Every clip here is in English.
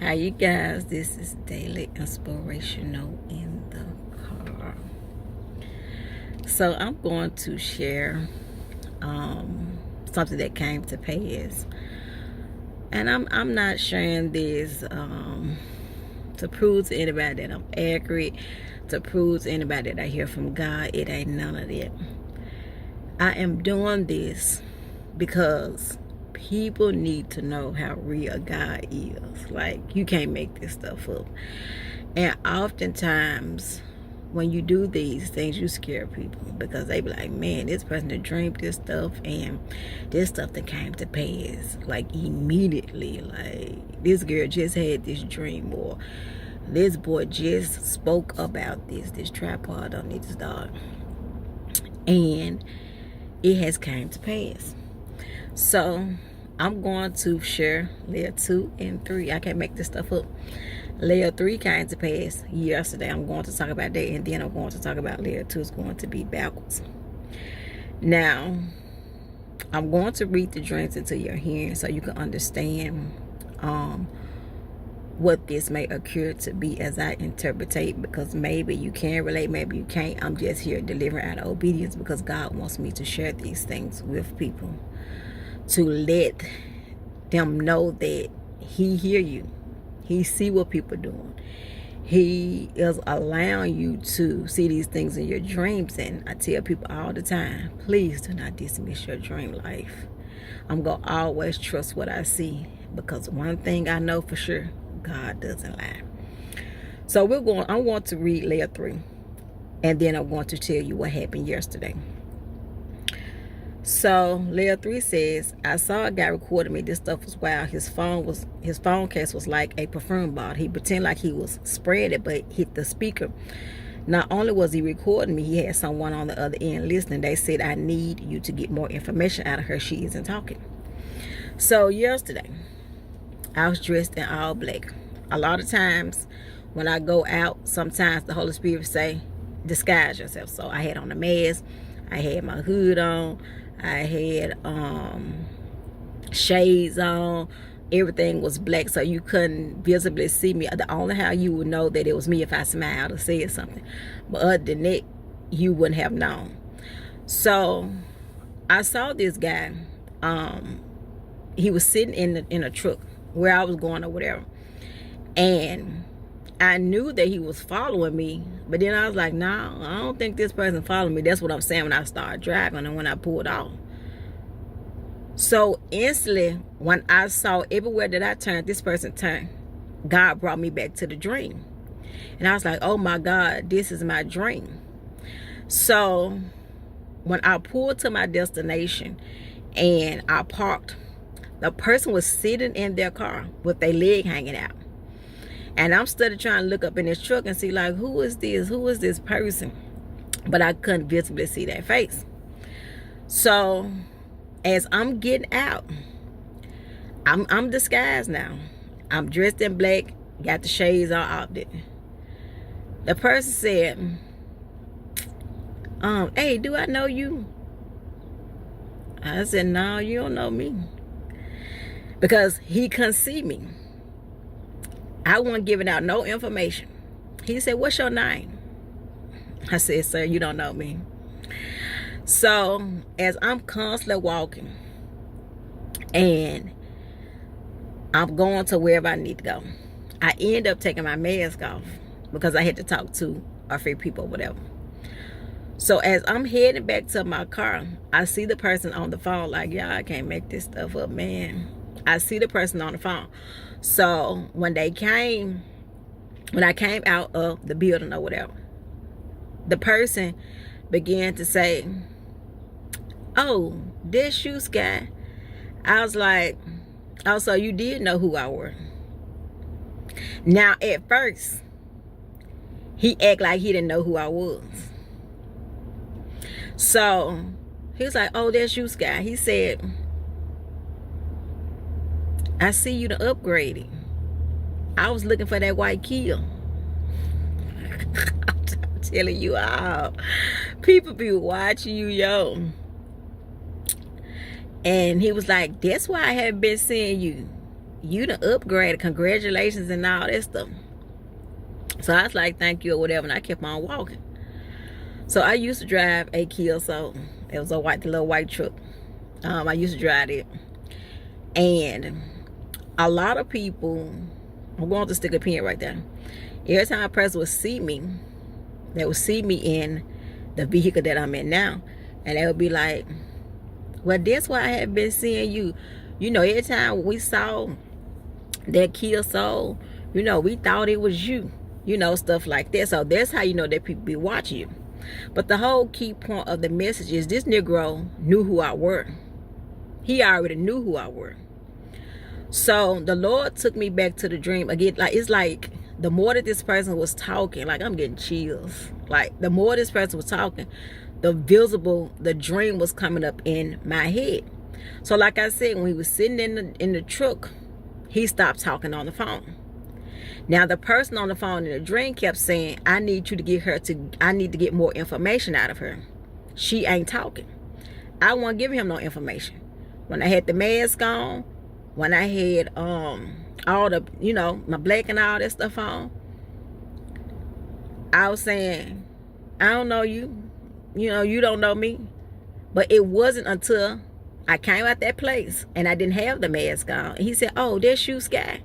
Hi, you guys. This is Daily Inspirational in the Car. So I'm going to share something that came to pass, and I'm not sharing this to prove to anybody that I'm accurate, to prove to anybody that I hear from God. It ain't none of that. I am doing this because people need to know how real God is. Like, you can't make this stuff up. And oftentimes, when you do these things, you scare people because they be like, man, this person that dreamed this stuff, and this stuff that came to pass, like, immediately. Like, this girl just had this dream, or this boy just spoke about this tripod on this dog, and it has came to pass. So I'm going to share layer 2 and 3. I can't make this stuff up. Layer 3 came to pass yesterday. I'm going to talk about that, and then I'm going to talk about layer 2 is going to be backwards. Now, I'm going to read the dreams into your hearing so you can understand what this may occur to be as I interpretate, because maybe you can relate, maybe you can't. I'm just here delivering out of obedience because God wants me to share these things with people, to let them know that He hear you. He see what people doing. He is allowing you to see these things in your dreams. And I tell people all the time, please do not dismiss your dream life. I'm going to always trust what I see, because one thing I know for sure, God doesn't lie. So I want to read layer 3, and then I'm going to tell you what happened yesterday. So layer 3 says, I saw a guy recording me. This stuff was wild. His phone case was like a perfume bottle. He pretended like he was spraying it, but hit the speaker. Not only was he recording me, he had someone on the other end listening. They said, I need you to get more information out of her. She isn't talking. So yesterday, I was dressed in all black. A lot of times when I go out, sometimes the Holy Spirit say, disguise yourself. So I had on a mask. I had my hood on. I had shades on. Everything was black, so you couldn't visibly see me. The only how you would know that it was me if I smiled or said something. But other than that, you wouldn't have known. So I saw this guy. He was sitting in a truck where I was going or whatever. And I knew that he was following me, but then I was like, no, I don't think this person followed me. That's what I'm saying when I started driving and when I pulled off. So instantly, when I saw everywhere that I turned, this person turned, God brought me back to the dream. And I was like, oh my God, this is my dream. So when I pulled to my destination and I parked, the person was sitting in their car with their leg hanging out. And I'm still trying to look up in this truck and see, like, who is this? Who is this person? But I couldn't visibly see their face. So as I'm getting out, I'm disguised now. I'm dressed in black, got the shades on out there. The person said, hey, do I know you? I said, no, you don't know me. Because he couldn't see me. I wasn't giving out no information. He said, what's your name? I said, sir, you don't know me. So as I'm constantly walking and I'm going to wherever I need to go, I end up taking my mask off because I had to talk to a few people or whatever. So as I'm heading back to my car, I see the person on the phone. Like, yeah, I can't make this stuff up, man. I see the person on the phone. So when I came out of the building or whatever, the person began to say, oh, this you, Sky. I was like, oh, so you did know who I were. Now, at first, he acted like he didn't know who I was. So he was like, oh, that's you, Sky. He said, I see you done upgraded. I was looking for that white Kia. I'm telling you all. People be watching you, yo. And he was like, that's why I haven't been seeing you. You done upgraded, congratulations and all that stuff. So I was like, thank you or whatever, and I kept on walking. So I used to drive a Kia Soul. It was the little white truck. I used to drive it. And a lot of people, I'm going to stick a pin right there. Every time a person would see me, they would see me in the vehicle that I'm in now. And they would be like, well, that's why I have been seeing you. You know, every time we saw that Kia Soul, you know, we thought it was you. You know, stuff like that. So that's how you know that people be watching you. But the whole key point of the message is this Negro knew who I were. He already knew who I were. So the Lord took me back to the dream again. Like, it's like the more that this person was talking, like I'm getting chills. Like the more this person was talking, the dream was coming up in my head. So like I said, when he was sitting in the truck, he stopped talking on the phone. Now the person on the phone in the dream kept saying, I need to get more information out of her. She ain't talking. I won't give him no information. When I had the mask on, when I had all the, you know, my black and all that stuff on, I was saying, I don't know you. You know, you don't know me. But it wasn't until I came out that place and I didn't have the mask on. And he said, oh, there's you, Sky.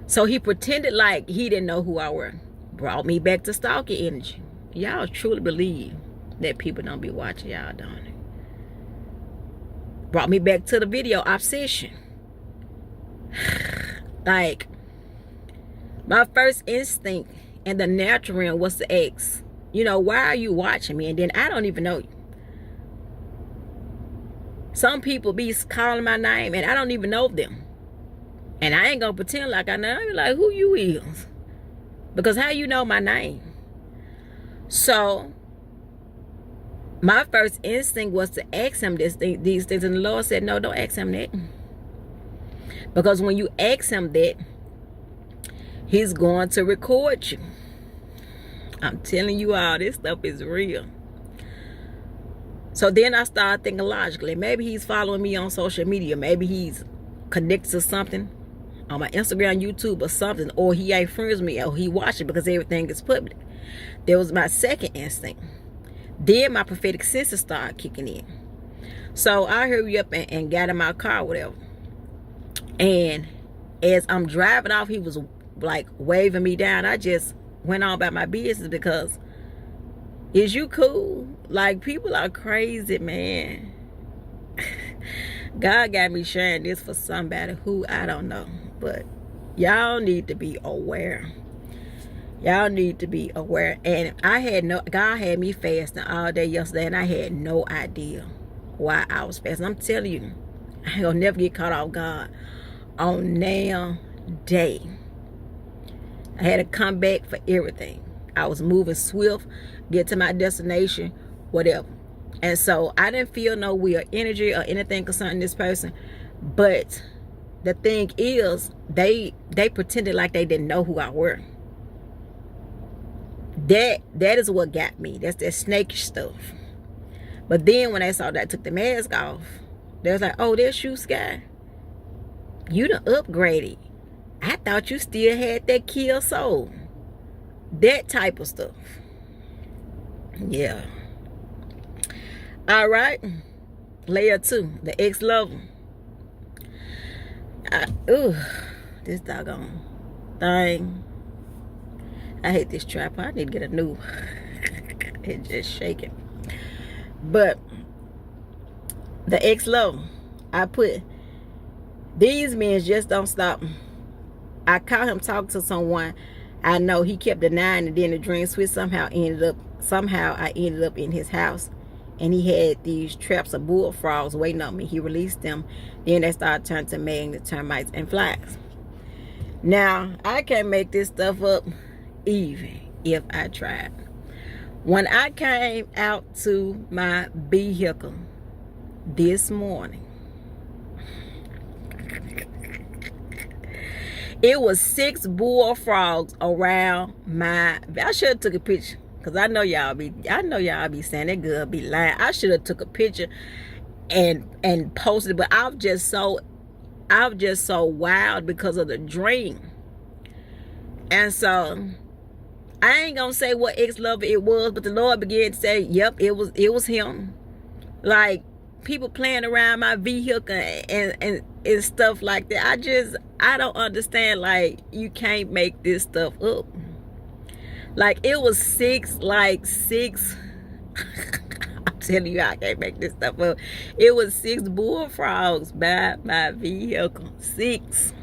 So he pretended like he didn't know who I were. Brought me back to stalking energy. Y'all truly believe that people don't be watching y'all, don't it? Brought me back to the video obsession. Like, my first instinct in the natural realm was to ask, you know, why are you watching me? And then I don't even know you. Some people be calling my name and I don't even know them. And I ain't gonna pretend like I know. I'm like, who you is? Because how you know my name? So my first instinct was to ask him these things. And the Lord said, no, don't ask him that. Because when you ask him that, he's going to record you. I'm telling you all, this stuff is real. So then I started thinking logically. Maybe he's following me on social media. Maybe he's connected to something on my Instagram, YouTube, or something, or he ain't friends with me, or he watching because everything is public. That was my second instinct. Then my prophetic senses started kicking in. So I hurried up and got in my car, whatever. And as I'm driving off, he was like waving me down. I just went on about my business because, is you cool? Like, people are crazy, man. God got me sharing this for somebody who I don't know. But y'all need to be aware. Y'all need to be aware. And God had me fasting all day yesterday, and I had no idea why I was fasting. I'm telling you, I ain't gonna never get caught off guard on now day. I had to come back for everything. I was moving swift, get to my destination, whatever. And so I didn't feel no weird energy or anything concerning this person. But the thing is, they pretended like they didn't know who I were. That is what got me. That's that snakish stuff. But then when they saw that I took the mask off, they was like, oh, there's you, Sky. You done upgraded. I thought you still had that Kia Soul. That type of stuff. Yeah. All right. Layer 2, the ex-lover. This doggone thing. I hate this tripod. I need to get a new. It's just shaking. But the ex-lover, I put, these men just don't stop. I caught him talking to someone I know. He kept denying, and then the dream switch somehow I ended up in his house, and he had these traps of bullfrogs waiting on me. He released them. Then they started turning to magnet termites and flies. Now, I can't make this stuff up even if I tried. When I came out to my vehicle this morning, it was 6 bullfrogs around my. I should have took a picture, because I know y'all be saying that girl be lying. I should have took a picture and posted it, but I'm just so I was just so wild because of the dream. And so I ain't gonna say what ex-lover it was, but the Lord began to say, yep, it was him. Like, people playing around my vehicle and stuff like that. I don't understand. Like, you can't make this stuff up. Like, it was six I'm telling you, I can't make this stuff up. It was 6 bullfrogs by my vehicle. 6.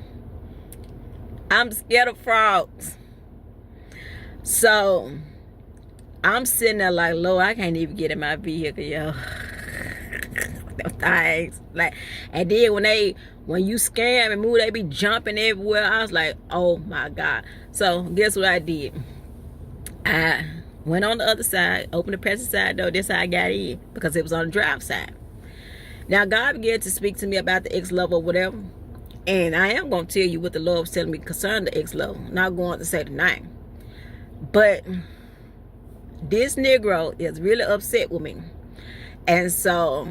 I'm scared of frogs. So I'm sitting there like, Lord, I can't even get in my vehicle, yo. Things like, and then when you scam and move, they be jumping everywhere. I was like, oh my God. So guess what I did? I went on the other side, opened the passenger side door. That's how I got in, because it was on the drive side. Now God began to speak to me about the ex-lover or whatever, and I am going to tell you what the Lord was telling me concerning the ex-lover. Not going to say the name, but this Negro is really upset with me. And so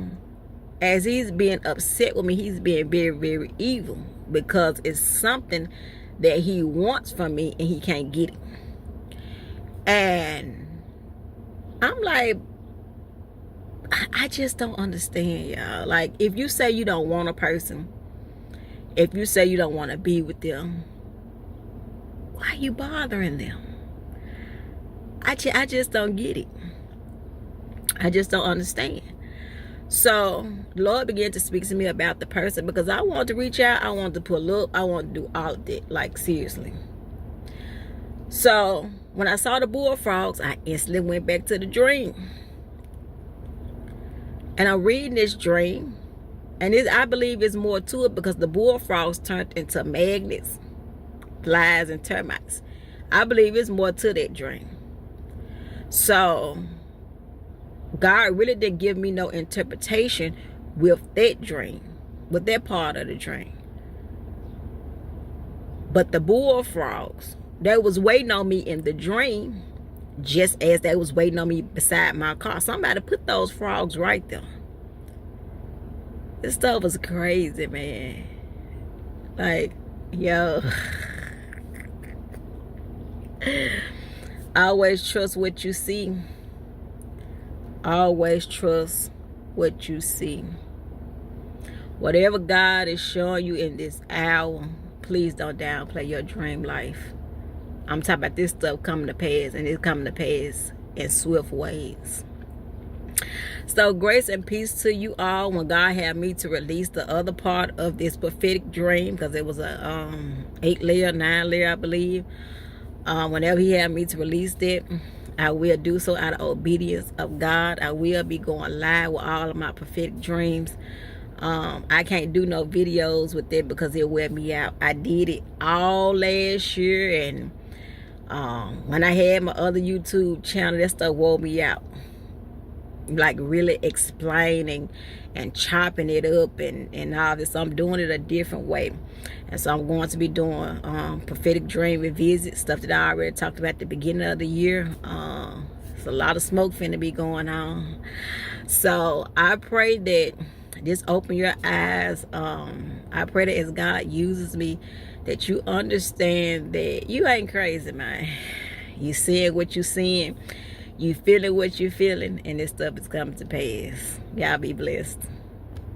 as he's being upset with me, he's being very, very evil, because it's something that he wants from me and he can't get it. And I'm like, I just don't understand, y'all. Like, if you say you don't want a person, if you say you don't want to be with them, why are you bothering them? I just don't get it. I just don't understand. So the Lord began to speak to me about the person, because I want to reach out, I want to pull up, I want to do all of it, like, seriously. So when I saw the bullfrogs, I instantly went back to the dream. And I'm reading this dream, and I believe it's more to it, because the bullfrogs turned into magnets, flies, and termites. I believe it's more to that dream. So God really didn't give me no interpretation with that dream, with that part of the dream. But the bullfrogs, they was waiting on me in the dream, just as they was waiting on me beside my car. Somebody put those frogs right there. This stuff was crazy, man. Like, yo. Always trust what you see. Always trust what you see. Whatever God is showing you in this hour, please don't downplay your dream life. I'm talking about this stuff coming to pass, and it's coming to pass in swift ways. So grace and peace to you all. When God had me to release the other part of this prophetic dream, because it was a 8-layer, 9-layer, I believe. Whenever he had me to release it, I will do so out of obedience of God. I will be going live with all of my prophetic dreams. I can't do no videos with it because it'll wear me out. I did it all last year, and when I had my other YouTube channel, that stuff wore me out. Like, really explaining and chopping it up and all this. So I'm doing it a different way. And so I'm going to be doing prophetic dream revisit, stuff that I already talked about at the beginning of the year. It's a lot of smoke finna be going on. So I pray that just open your eyes. I pray that as God uses me, that you understand that you ain't crazy, man. You seeing what you seeing. You feeling what you feeling, and this stuff is coming to pass. Y'all be blessed.